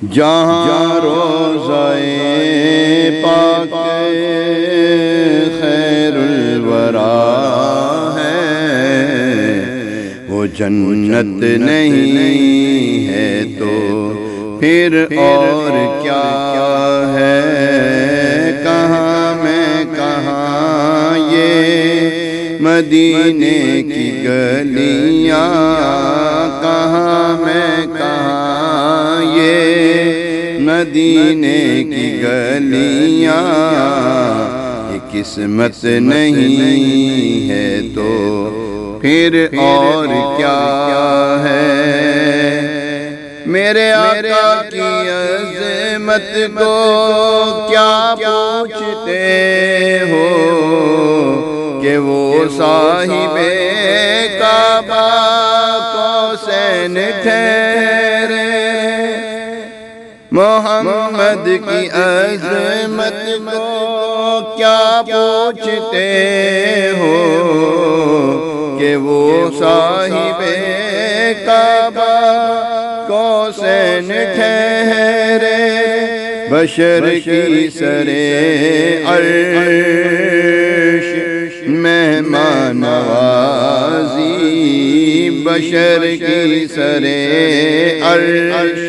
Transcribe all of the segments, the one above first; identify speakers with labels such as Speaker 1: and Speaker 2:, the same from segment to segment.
Speaker 1: جہاں روضہ پاک خیر الورا ہے، وہ جنت نہیں ہے تو پھر اور کیا ہے؟ کہاں میں کہاں یہ مدینے کی گلیاں، کہاں میں کہاں یہ مدینے کی گلیاں، یہ قسمت نہیں ہے تو پھر اور کیا ہے؟ میرے آقا کی عظمت کو کیا پوچھتے ہو کہ وہ صاحب کعبہ قوسین ٹھہرے؟ محمد کی عظمت کو کیا پوچھتے ہو کہ وہ صاحب کعبہ قوسین ٹھہرے؟ بشر کی سرے عرش مہمان نوازی، بشر کی سرے عرش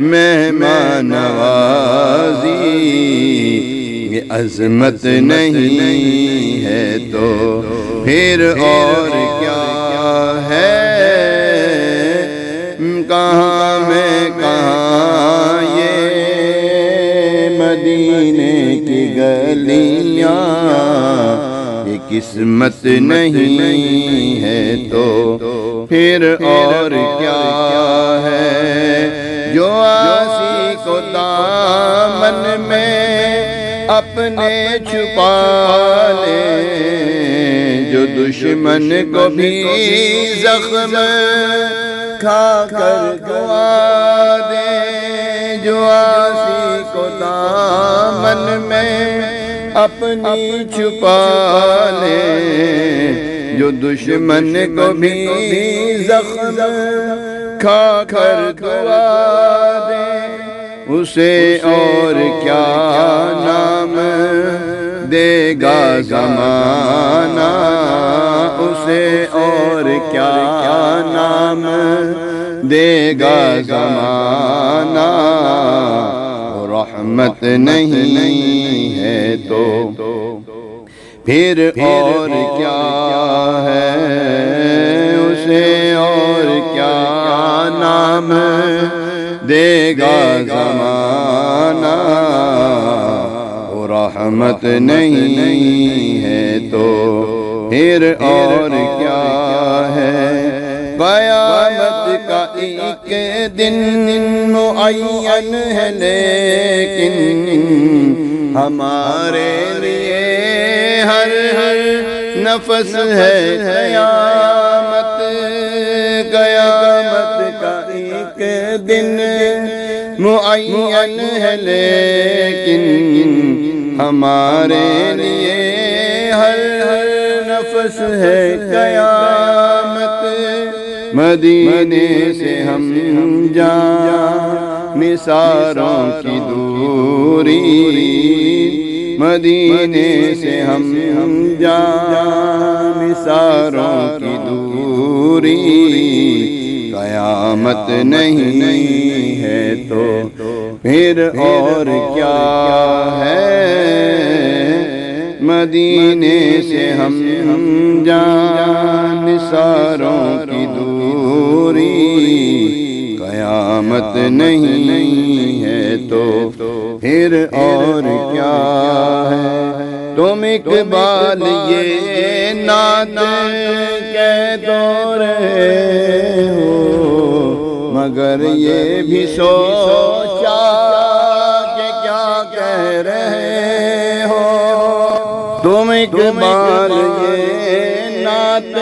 Speaker 1: مہمان نوازی، یہ عظمت نہیں ہے تو پھر اور کیا ہے؟ کہاں میں کہاں یہ مدینے کی گلیاں، یہ قسمت نہیں ہے تو پھر اور کیا ہے؟ جو آسی کو دامن میں اپنے چھپا لے، جو دشمن کو بھی زخم کھا کر دعا دے، جو آسی کو دامن میں اپنی چھپا لے، جو دشمن کو بھی زخم کھا کر دعا دے، اسے اور کیا نام دے گا زمانہ، اسے اور کیا نام دے گا زمانہ؟ رحمت نہیں ہے تو پھر اور کیا ہے؟ اسے اور کیا نام دے گا زمانہ؟ رحمت نہیں ہے تو پھر اور کیا ہے؟ قیامت کا ایک دن معین ہے لیکن ہمارے لیے ہر نفس ہے قیامت، قیامت کا ایک دن معین ہے لیکن ہمارے لیے ہر نفس ہے قیامت۔ مدینے سے ہم جان نثاروں کی دوری، مدینے سے ہم جان نثاروں کی دوری، قیامت نہیں ہے تو پھر اور کیا ہے؟ مدینے سے ہم جان نثاروں کی دوری، قیامت نہیں ہے تو پھر اور کیا ہے؟ تم اقبال یہ نعت کہہ تو رہے ہو، مگر یہ بھی سوچا کہ کیا کہہ رہے ہو؟ تم اقبال یہ نعت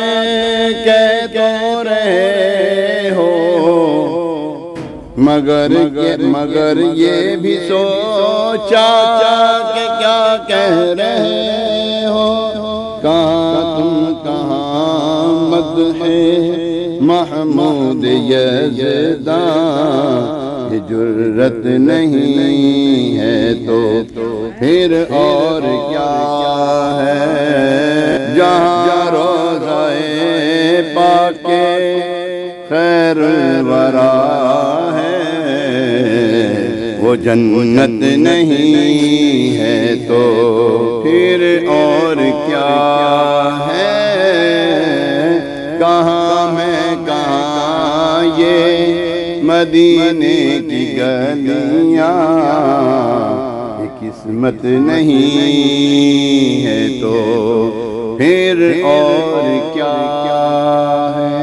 Speaker 1: کہہ تو رہے ہو، مگر یہ بھی سوچا کہ کیا کہہ رہے ہو؟ کہاں تم کہاں مدح محمود یزداں، یہ جرت نہیں ہے تو پھر اور کیا ہے؟ جہاں روضہ پاک خیر الورا ہے وہ جنت نہیں ہے تو پھر اور کیا ہے؟ کہاں میں کہاں یہ مدینے کی گلیاں، یہ قسمت نہیں ہے تو پھر اور کیا ہے؟